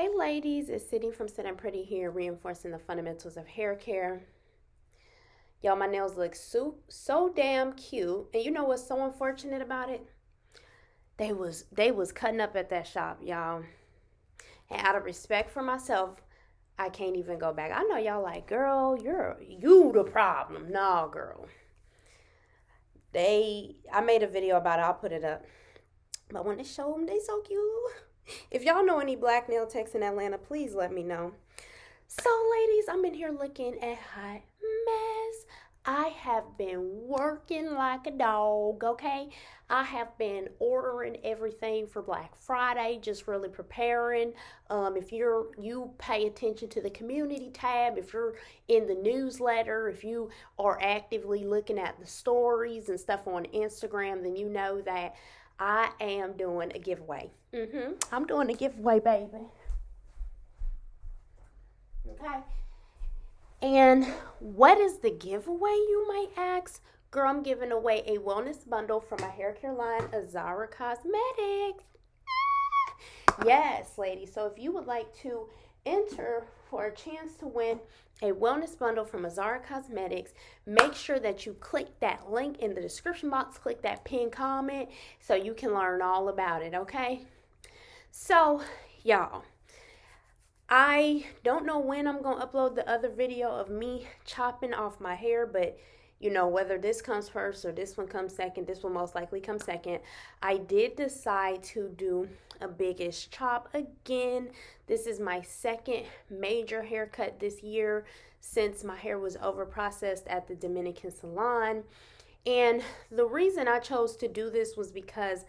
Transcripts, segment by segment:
Hey ladies, it's Syddin from Syddin Pretty here, reinforcing the fundamentals of hair care. Y'all, my nails look so damn cute. And you know what's so unfortunate about it? They was cutting up at that shop, y'all. And out of respect for myself, I can't even go back. I know y'all like, girl, you the problem. Nah, girl. I made a video about it, I'll put it up. But when they show them, they so cute. If y'all know any black nail techs in Atlanta, please let me know. So, ladies, I'm in here looking a hot mess. I have been working like a dog, okay? I have been ordering everything for Black Friday, just really preparing. If you pay attention to the community tab, if you're in the newsletter, if you are actively looking at the stories and stuff on Instagram, then you know that I am doing a giveaway. I'm doing a giveaway, baby. Okay. And what is the giveaway, you might ask? Girl, I'm giving away a wellness bundle from my hair care line, Azara Cosmetics. Yes, ladies. So if you would like to enter for a chance to win a wellness bundle from Azara Cosmetics, make sure that you click that link in the description box, click that pinned comment so you can learn all about it, okay? So, y'all, I don't know when I'm going to upload the other video of me chopping off my hair, but you know, whether this comes first or this one comes second, this will most likely come second. I did decide to do a biggish chop again. This is my second major haircut this year since my hair was over processed at the Dominican salon. And the reason I chose to do this was because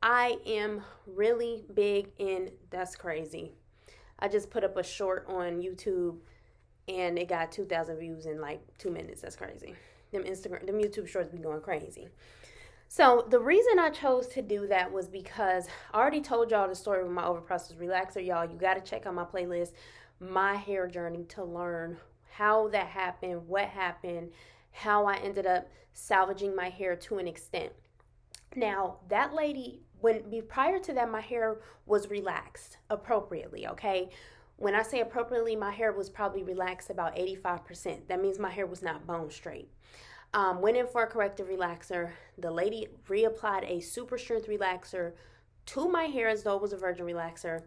I am really big in, that's crazy. I just put up a short on YouTube and it got 2,000 views in like 2 minutes. That's crazy. Them YouTube shorts be going crazy. So the reason I chose to do that was because I already told y'all the story with my overprocessed relaxer. Y'all, you got to check out my playlist, My Hair Journey, to learn how that happened, what happened, how I ended up salvaging my hair to an extent. Now, that lady, prior to that, my hair was relaxed appropriately, okay? When I say appropriately, my hair was probably relaxed about 85%. That means my hair was not bone straight. Went in for a corrective relaxer. The lady reapplied a super strength relaxer to my hair as though it was a virgin relaxer.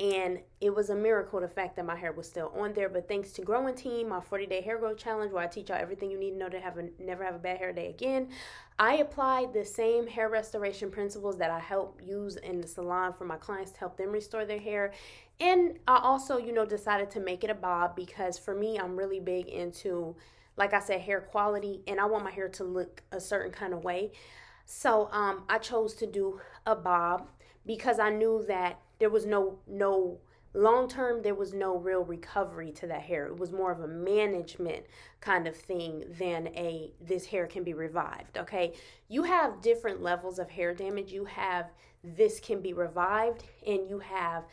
And it was a miracle, the fact that my hair was still on there. But thanks to Growentine, my 40-day hair growth challenge, where I teach y'all everything you need to know to never have a bad hair day again, I applied the same hair restoration principles that I help use in the salon for my clients to help them restore their hair. And I also, decided to make it a bob because for me, I'm really big into, like I said, hair quality, and I want my hair to look a certain kind of way. So I chose to do a bob because I knew that there was no long term, there was no real recovery to that hair. It was more of a management kind of thing than this hair can be revived, okay? You have different levels of hair damage. You have this can be revived, and you have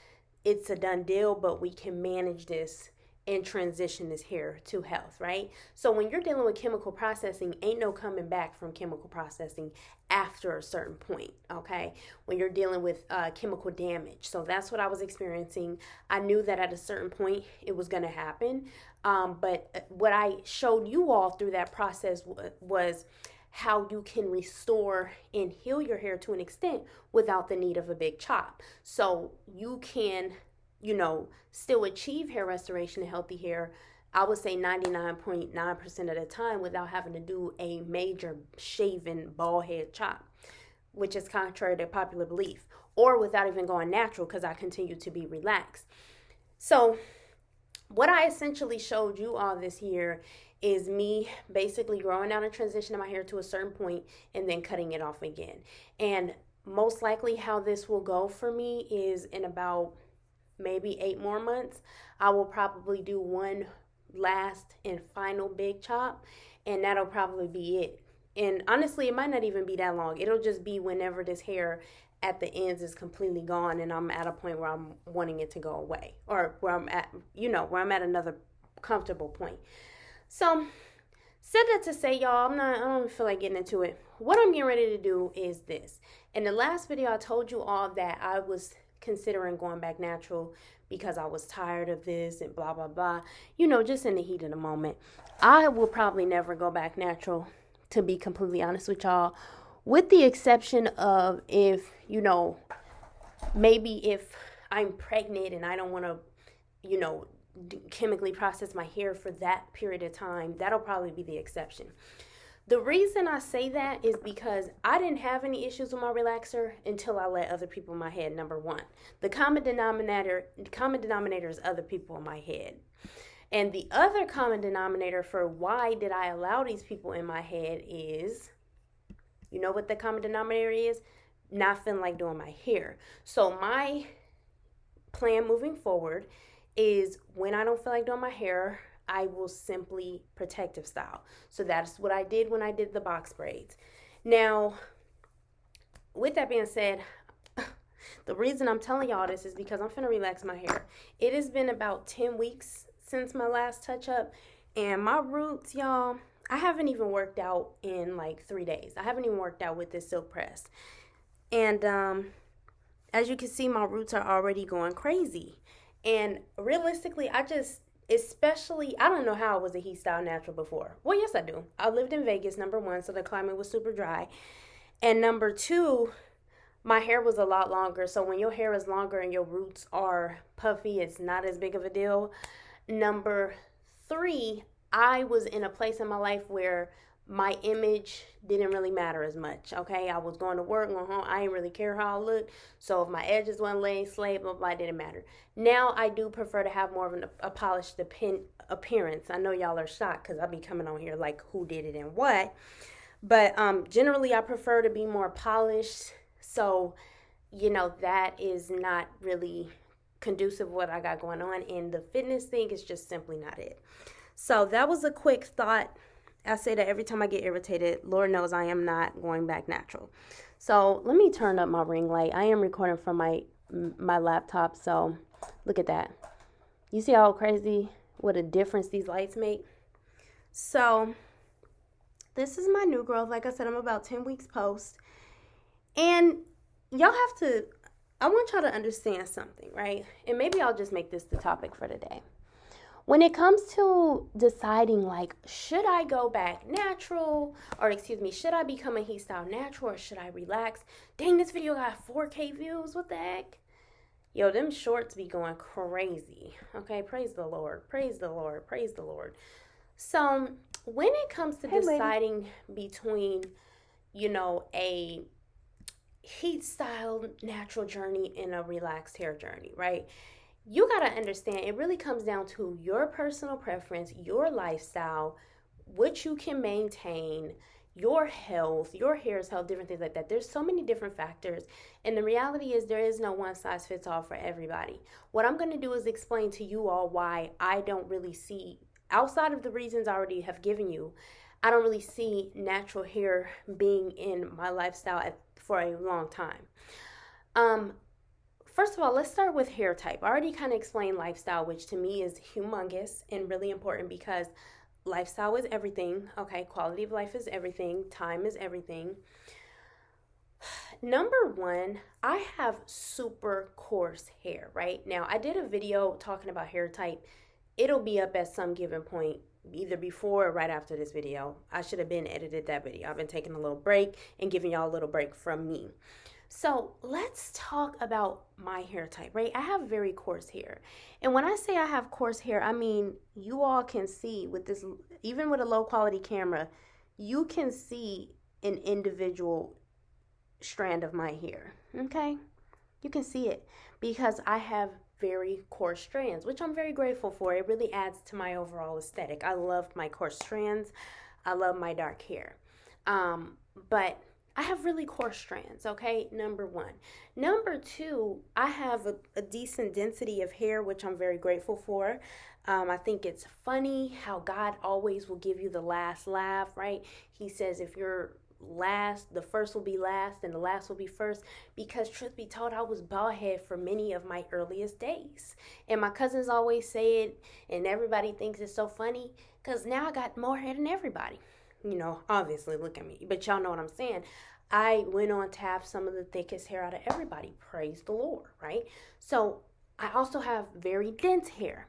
it's a done deal, but we can manage this and transition this hair to health, right? So when you're dealing with chemical processing, ain't no coming back from chemical processing after a certain point, okay? When you're dealing with chemical damage. So that's what I was experiencing. I knew that at a certain point it was going to happen. But what I showed you all through that process was how you can restore and heal your hair to an extent without the need of a big chop. So you can still achieve hair restoration and healthy hair, I would say 99.9% of the time, without having to do a major shaving bald head chop, which is contrary to popular belief, or without even going natural because I continue to be relaxed. So what I essentially showed you all this year is me basically growing out and transitioning my hair to a certain point and then cutting it off again. And most likely how this will go for me is in about maybe 8 more months, I will probably do one last and final big chop, and that'll probably be it. And honestly, it might not even be that long. It'll just be whenever this hair at the ends is completely gone and I'm at a point where I'm wanting it to go away, or where I'm at, where I'm at another comfortable point. So, said that to say, y'all, I don't feel like getting into it. What I'm getting ready to do is this. In the last video, I told you all that I was considering going back natural because I was tired of this and blah, blah, blah. Just in the heat of the moment. I will probably never go back natural, to be completely honest with y'all, with the exception of if, maybe if I'm pregnant and I don't want to, chemically process my hair for that period of time. That'll probably be the exception. The reason I say that is because I didn't have any issues with my relaxer until I let other people in my head, number one. The common denominator is other people in my head. And the other common denominator for why did I allow these people in my head is, you know what the common denominator is? Not feeling like doing my hair. So my plan moving forward is when I don't feel like doing my hair, I will simply protective style. So that's what I did when I did the box braids. Now, with that being said, the reason I'm telling y'all this is because I'm finna relax my hair. It has been about 10 weeks since my last touch up, and my roots, y'all, I haven't even worked out in like 3 days. I haven't even worked out with this silk press. And as you can see, my roots are already going crazy. And realistically, I don't know how I was a heat style natural before. Well, yes, I do. I lived in Vegas, number one, so the climate was super dry. And number two, my hair was a lot longer. So when your hair is longer and your roots are puffy, it's not as big of a deal. Number three, I was in a place in my life where my image didn't really matter as much, okay? I was going to work, going home. I didn't really care how I looked. So if my edges weren't laid, slayed, blah, blah, it didn't matter. Now I do prefer to have more of a polished appearance. I know y'all are shocked because I be coming on here like who did it and what. But generally I prefer to be more polished. So, that is not really conducive to what I got going on. And the fitness thing is just simply not it. So that was a quick thought. I say that every time I get irritated. Lord knows I am not going back natural. So let me turn up my ring light. I am recording from my laptop, so look at that. You see how crazy, what a difference these lights make? So this is my new growth. Like I said, I'm about 10 weeks post. And I want y'all to understand something, right? And maybe I'll just make this the topic for today. When it comes to deciding, like, should I go back natural, should I become a heat style natural, or should I relax? Dang, this video got 4K views. What the heck? Yo, them shorts be going crazy. Okay, praise the Lord. Praise the Lord. Praise the Lord. So when it comes to deciding between, a heat style natural journey and a relaxed hair journey, right? You got to understand, it really comes down to your personal preference, your lifestyle, what you can maintain, your health, your hair's health, different things like that. There's so many different factors. And the reality is there is no one size fits all for everybody. What I'm going to do is explain to you all why I don't really see, outside of the reasons I already have given you, I don't really see natural hair being in my lifestyle for a long time. First of all, let's start with hair type. I already kind of explained lifestyle, which to me is humongous and really important because lifestyle is everything, okay? Quality of life is everything. Time is everything. Number one, I have super coarse hair, right? Now, I did a video talking about hair type. It'll be up at some given point, either before or right after this video. I should have been edited that video. I've been taking a little break and giving y'all a little break from me. So let's talk about my hair type, right? I have very coarse hair. And when I say I have coarse hair, I mean, you all can see with this, even with a low quality camera, you can see an individual strand of my hair, okay? You can see it because I have very coarse strands, which I'm very grateful for. It really adds to my overall aesthetic. I love my coarse strands. I love my dark hair. But I have really coarse strands, okay? Number one. Number two, I have a decent density of hair, which I'm very grateful for. I think it's funny how God always will give you the last laugh, right? He says if you're last, the first will be last and the last will be first, because truth be told, I was bald head for many of my earliest days. And my cousins always say it, and everybody thinks it's so funny because now I got more hair than everybody. Obviously, look at me, but y'all know what I'm saying. I went on to have some of the thickest hair out of everybody. Praise the Lord, right? So I also have very dense hair.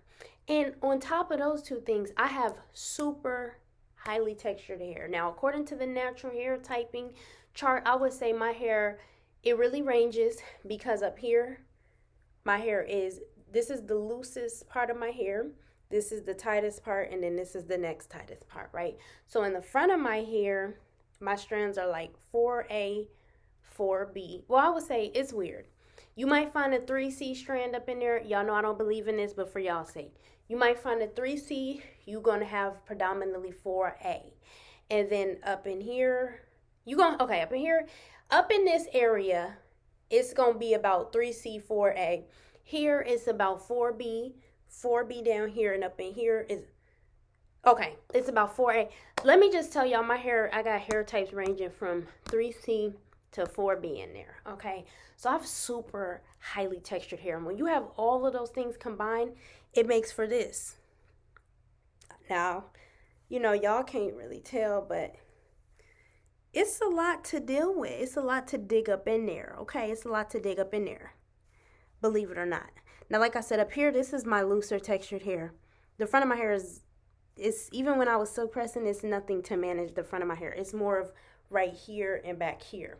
And on top of those two things, I have super highly textured hair. Now, according to the natural hair typing chart, I would say my hair, it really ranges, because up here, my hair is, this is the loosest part of my hair. This is the tightest part, and then this is the next tightest part, right? So in the front of my hair, my strands are like 4A, 4B. Well, I would say it's weird. You might find a 3C strand up in there. Y'all know I don't believe in this, but for y'all's sake. You might find a 3C, you're going to have predominantly 4A. And then up in here, up in this area, it's going to be about 3C, 4A. Here, it's about 4B down here, and up in here is, okay, it's about 4A. Let me just tell y'all, my hair, I got hair types ranging from 3C to 4B in there, okay? So I have super highly textured hair. And when you have all of those things combined, it makes for this. Now, y'all can't really tell, but it's a lot to deal with. It's a lot to dig up in there, okay? It's a lot to dig up in there, believe it or not. Now, like I said, up here, this is my looser textured hair. The front of my hair is even when I was silk pressing, it's nothing to manage the front of my hair. It's more of right here and back here.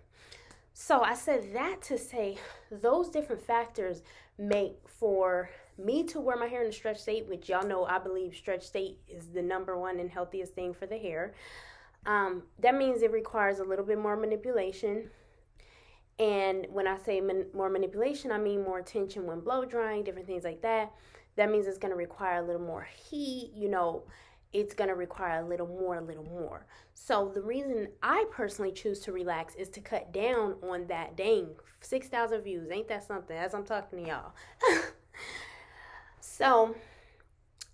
So I said that to say those different factors make for me to wear my hair in a stretch state, which y'all know I believe stretch state is the number one and healthiest thing for the hair. That means it requires a little bit more manipulation. And when I say more manipulation, I mean more attention when blow drying, different things like that. That means it's going to require a little more heat, it's going to require a little more. So the reason I personally choose to relax is to cut down on that 6,000 views. Ain't that something, as I'm talking to y'all? So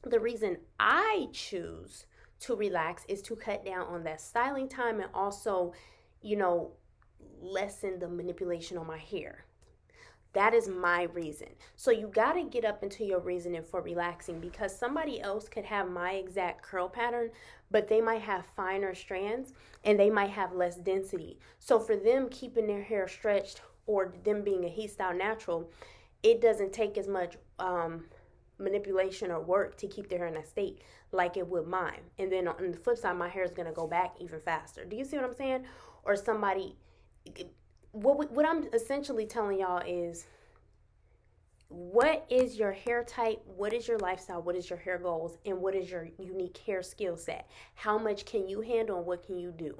the reason I choose to relax is to cut down on that styling time and also, lessen the manipulation on my hair. That is my reason. So you got to get up into your reasoning for relaxing, because somebody else could have my exact curl pattern, but they might have finer strands and they might have less density. So for them keeping their hair stretched, or them being a heat style natural, it doesn't take as much manipulation or work to keep their hair in that state like it would mine. And then on the flip side, my hair is going to go back even faster. Do you see what I'm saying? Or somebody... What I'm essentially telling y'all is, what is your hair type, what is your lifestyle, what is your hair goals, and what is your unique hair skill set? How much can you handle and what can you do?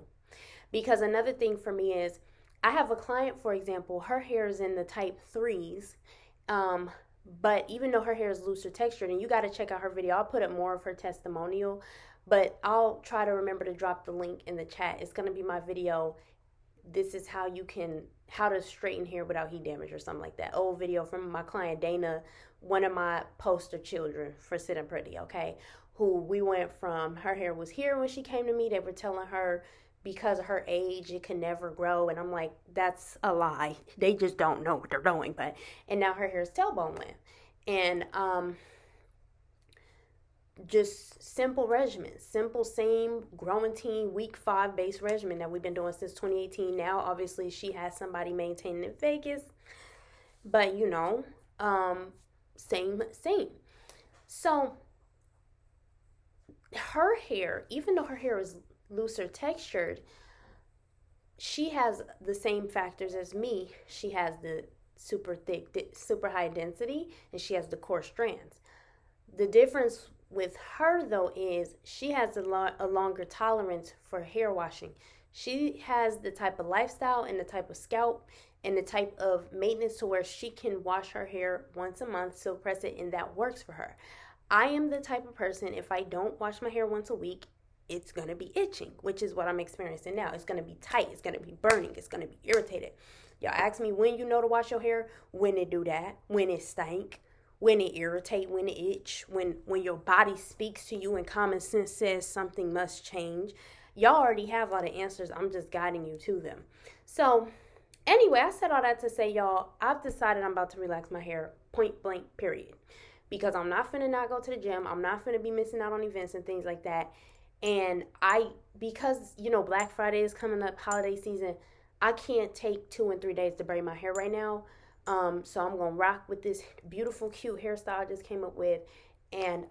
Because another thing for me is, I have a client, for example, her hair is in the type 3s, but even though her hair is looser textured, and you got to check out her video, I'll put up more of her testimonial, but I'll try to remember to drop the link in the chat. It's going to be my video. This is how to straighten hair without heat damage or something like that. Old video from my client Dana, one of my poster children for Syddin Pretty, okay? Who we went from, her hair was here when she came to me. They were telling her because of her age, it can never grow. And I'm like, that's a lie. They just don't know what they're doing. And now her hair is tailbone length. And just simple regimen, same Growentine week 5 base regimen that we've been doing since 2018. Now, obviously, she has somebody maintaining in Vegas, but same. So her hair, even though her hair is looser textured, she has the same factors as me. She has the super thick, super high density, and she has the coarse strands. The difference with her, though, is she has a longer tolerance for hair washing. She has the type of lifestyle and the type of scalp and the type of maintenance to where she can wash her hair once a month, silk press it, and that works for her. I am the type of person, if I don't wash my hair once a week, it's going to be itching, which is what I'm experiencing now. It's going to be tight. It's going to be burning. It's going to be irritated. Y'all ask me when you know to wash your hair, when it do that, when it stank, when it irritate, when it itch, when your body speaks to you and common sense says something must change. Y'all already have all the answers. I'm just guiding you to them. So anyway, I said all that to say, y'all, I've decided I'm about to relax my hair, point blank, period. Because I'm not finna not go to the gym. I'm not finna be missing out on events and things like that. And because Black Friday is coming up, holiday season, I can't take 2 and 3 days to braid my hair right now. So I'm gonna rock with this beautiful, cute hairstyle I just came up with, and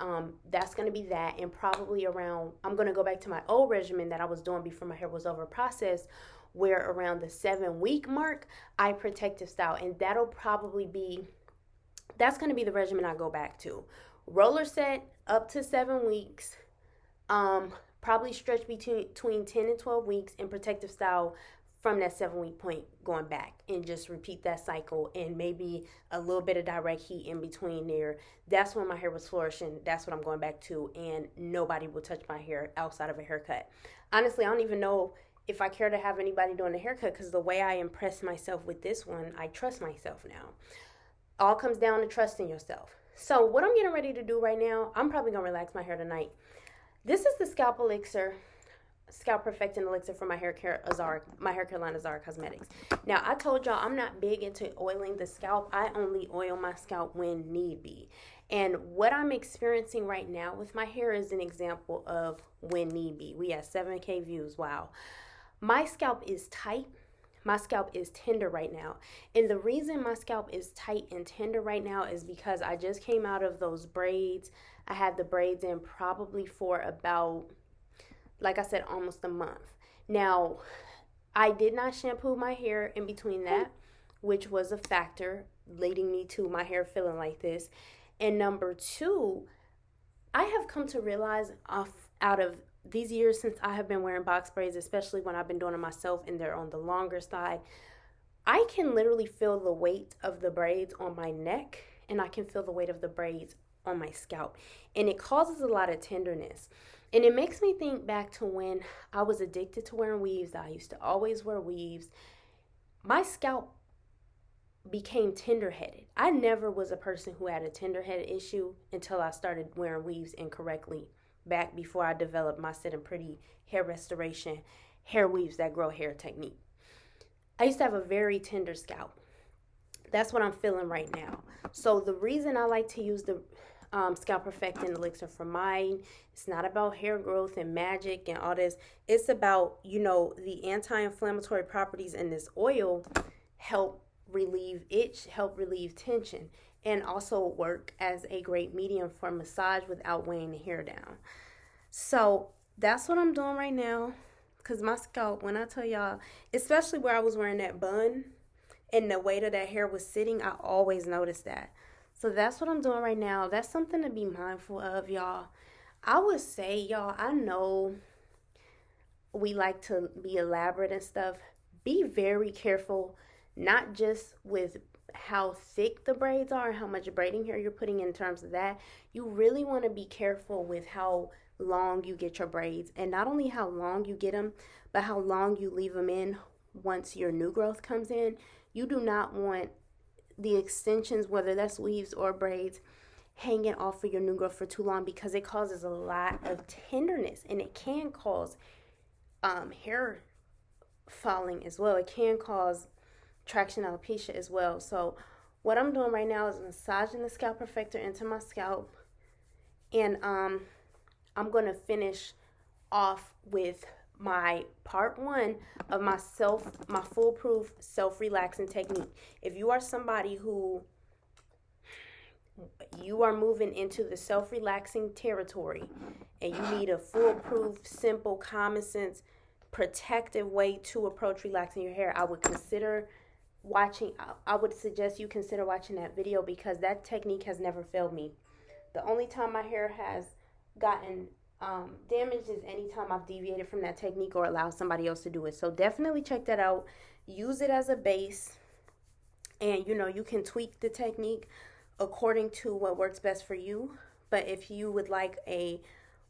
that's gonna be that. And probably around, I'm gonna go back to my old regimen that I was doing before my hair was over processed, where around the 7 week mark, I protective style, and that's gonna be the regimen I go back to. Roller set up to 7 weeks. Probably stretch between 10 and 12 weeks, and protective style from that 7 week point going back, and just repeat that cycle, and maybe a little bit of direct heat in between there. That's when my hair was flourishing. That's what I'm going back to, and nobody will touch my hair outside of a haircut. Honestly, I don't even know if I care to have anybody doing a haircut, because the way I impress myself with this one, I trust myself now. All comes down to trusting yourself. So what I'm getting ready to do right now, I'm probably going to relax my hair tonight. This is the Scalp Elixir, Scalp Perfecting Elixir from my hair care line Azara Cosmetics. Now, I told y'all I'm not big into oiling the scalp. I only oil my scalp when need be. And what I'm experiencing right now with my hair is an example of when need be. We have 7K views. Wow. My scalp is tight. My scalp is tender right now. And the reason my scalp is tight and tender right now is because I just came out of those braids. I had the braids in probably for about, like I said, almost a month. Now, I did not shampoo my hair in between that, which was a factor leading me to my hair feeling like this. And number two, I have come to realize out of these years since I have been wearing box braids, especially when I've been doing it myself and they're on the longer side, I can literally feel the weight of the braids on my neck, and I can feel the weight of the braids on my scalp, and it causes a lot of tenderness. And it makes me think back to when I was addicted to wearing weaves. I used to always wear weaves. My scalp became tender-headed. I never was a person who had a tender-headed issue until I started wearing weaves incorrectly, back before I developed my Syddin Pretty hair restoration, hair weaves that grow hair technique. I used to have a very tender scalp. That's what I'm feeling right now. So the reason I like to use the Scalp Perfecting Elixir for mine, it's not about hair growth and magic and all this. It's about, the anti-inflammatory properties in this oil help relieve itch, help relieve tension, and also work as a great medium for massage without weighing the hair down. So that's what I'm doing right now, because my scalp, when I tell y'all, especially where I was wearing that bun and the weight of that hair was sitting, I always noticed that. So that's what I'm doing right now. That's something to be mindful of, y'all. I would say, y'all, I know we like to be elaborate and stuff. Be very careful, not just with how thick the braids are and how much braiding hair you're putting in terms of that. You really want to be careful with how long you get your braids, and not only how long you get them, but how long you leave them in once your new growth comes in. You do not want the extensions, whether that's weaves or braids, hanging off of your new growth for too long, because it causes a lot of tenderness, and it can cause hair falling as well. It can cause traction alopecia as well. So what I'm doing right now is massaging the Scalp Perfector into my scalp, and I'm going to finish off with my part one of my foolproof self-relaxing technique. If you are somebody who you are moving into the self-relaxing territory and you need a foolproof, simple, common sense, protective way to approach relaxing your hair, I would suggest you consider watching that video, because that technique has never failed me. The only time my hair has gotten damaged is anytime I've deviated from that technique or allowed somebody else to do it. So definitely check that out. Use it as a base, and you can tweak the technique according to what works best for you. But if you would like a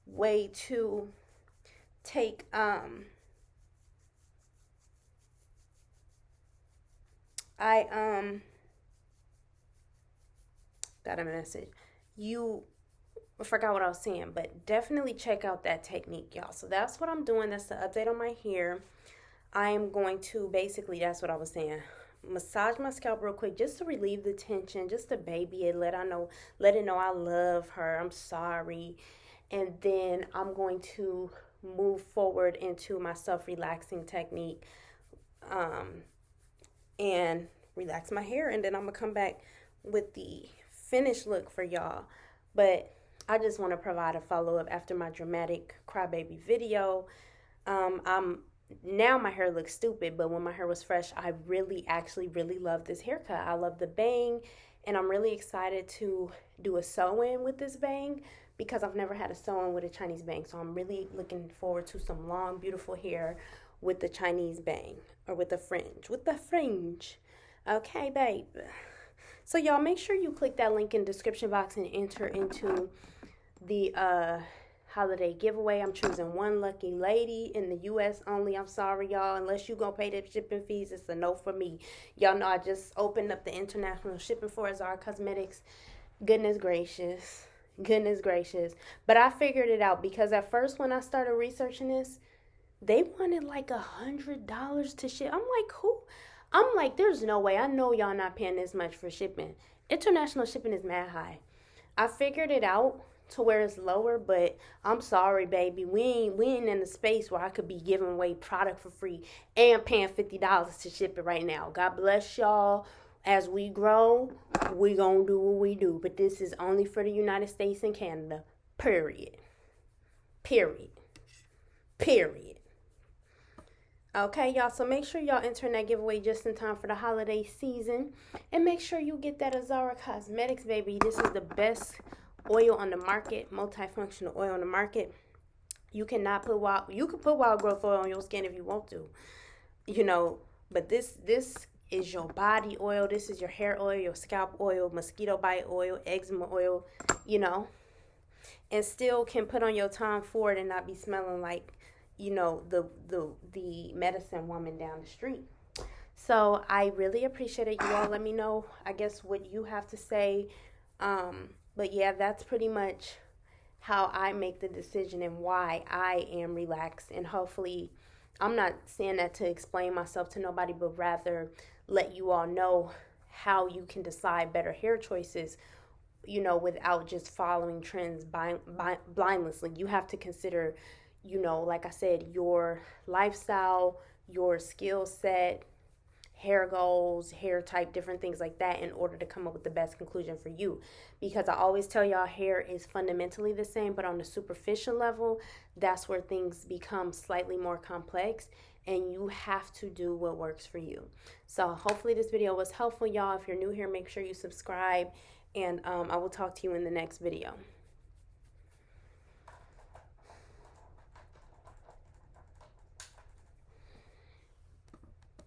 way to take got a message. I forgot what I was saying, but definitely check out that technique, y'all. So that's what I'm doing. That's the update on my hair. I am going to basically, that's what I was saying, massage my scalp real quick just to relieve the tension, just to baby it, let it know I love her, I'm sorry. And then I'm going to move forward into my self-relaxing technique. and relax my hair, and then I'm gonna come back with the finished look for y'all. But I just want to provide a follow-up after my dramatic crybaby video. I'm now my hair looks stupid, but when my hair was fresh, I really actually really love this haircut. I love the bang, and I'm really excited to do a sew-in with this bang because I've never had a sew-in with a Chinese bang. So I'm really looking forward to some long, beautiful hair with the Chinese bang, or with the fringe. Okay, babe. So y'all, make sure you click that link in the description box and enter into the holiday giveaway. I'm choosing one lucky lady in the U.S. only. I'm sorry, y'all. Unless you gonna pay the shipping fees, it's a no for me. Y'all know I just opened up the international shipping for Azara Cosmetics. Goodness gracious. But I figured it out, because at first when I started researching this, they wanted like $100 to ship. I'm like, there's no way. I know y'all not paying this much for shipping. International shipping is mad high. I figured it out to where it's lower, but I'm sorry, baby. We ain't in a space where I could be giving away product for free and paying $50 to ship it right now. God bless y'all. As we grow, we gonna do what we do. But this is only for the United States and Canada. Period. Okay, y'all, so make sure y'all enter in that giveaway just in time for the holiday season. And make sure you get that Azara Cosmetics, baby. This is the best oil on the market, multifunctional oil on the market. You can put wild growth oil on your skin if you want to, but this is your body oil. This is your hair oil, your scalp oil, mosquito bite oil, eczema oil, and still can put on your Tom Ford and not be smelling like, the medicine woman down the street. So I really appreciate it. You all let me know, I guess, what you have to say. But yeah, that's pretty much how I make the decision and why I am relaxed. And hopefully, I'm not saying that to explain myself to nobody, but rather let you all know how you can decide better hair choices, without just following trends blindlessly. You have to consider, like I said, your lifestyle, your skill set, hair goals, hair type, different things like that, in order to come up with the best conclusion for you. Because I always tell y'all, hair is fundamentally the same, but on the superficial level, that's where things become slightly more complex, and you have to do what works for you. So hopefully this video was helpful, y'all. If you're new here, make sure you subscribe, and I will talk to you in the next video.